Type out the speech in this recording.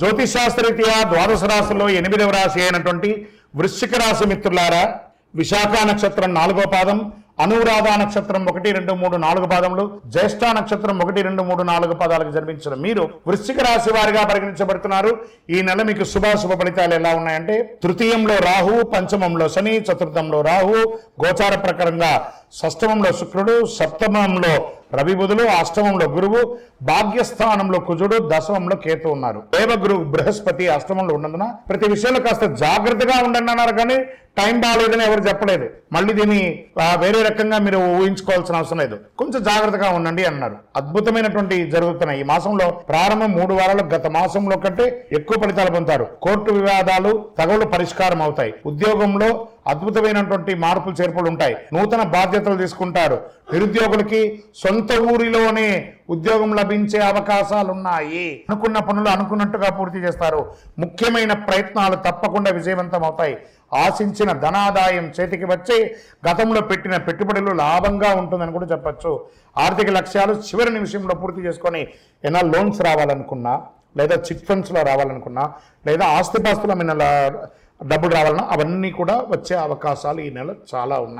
జ్యోతిశాస్త్రరీత్యా ద్వాదశ రాశుల్లో 8వ రాశి అయినటువంటి వృశ్చిక రాశి మిత్రులారా, విశాఖ నక్షత్రం 4వ పాదం, అనురాధ నక్షత్రం 1, 2, 3, 4 పాదములు, జ్యేష్ఠ నక్షత్రం 1, 2, 3, 4 పాదాలకు జన్మించిన మీరు వృశ్చిక రాశి వారిగా పరిగణించబడుతున్నారు. ఈ నెల మీకు శుభాశుభ ఫలితాలు ఎలా ఉన్నాయంటే, తృతీయంలో రాహు, పంచమంలో శని, చతుర్థంలో రాహు, గోచార ప్రకారంగా షష్టమంలో శుక్రుడు, సప్తమంలో రవి బుధులు, అష్టమంలో గురువు, భాగ్యస్థానంలో కుజుడు, దశమంలో కేతు ఉన్నారు. దేవగురు బృహస్పతి అష్టమంలో ఉన్నందున ప్రతి విషయంలో కాస్త జాగ్రత్తగా ఉండండి అన్నారు, కానీ టైం బాగాలేదని ఎవరు చెప్పలేదు. మళ్ళీ దీన్ని వేరే రకంగా మీరు ఊహించుకోవాల్సిన అవసరం లేదు. కొంచెం జాగ్రత్తగా ఉండండి అన్నారు. అద్భుతమైనటువంటి జరుగుతున్నాయి. ఈ మాసంలో ప్రారంభం 3 వారాలు గత మాసంలో కంటే ఎక్కువ ఫలితాలు పొందుతారు. కోర్టు వివాదాలు తగవులు పరిష్కారం అవుతాయి. ఉద్యోగంలో అద్భుతమైనటువంటి మార్పులు చేర్పులు ఉంటాయి. నూతన బాధ్యతలు తీసుకుంటారు. నిరుద్యోగులకి సొంత ఊరిలోనే ఉద్యోగం లభించే అవకాశాలు ఉన్నాయి. అనుకున్న పనులు అనుకున్నట్టుగా పూర్తి చేస్తారు. ముఖ్యమైన ప్రయత్నాలు తప్పకుండా విజయవంతం అవుతాయి. ఆశించిన ధనాదాయం చేతికి వచ్చి గతంలో పెట్టిన పెట్టుబడులు లాభంగా ఉంటుందని కూడా చెప్పచ్చు. ఆర్థిక లక్ష్యాలు చివరి నిమిషంలో పూర్తి చేసుకొని ఏమైనా లోన్స్ రావాలనుకున్నా, లేదా చిట్ ఫండ్స్లో రావాలనుకున్నా, లేదా ఆస్తిపాస్తుల మీద డబ్బులు రావాలన్నా అవన్నీ కూడా వచ్చే అవకాశాలు ఈ నెల చాలా ఉన్నాయి.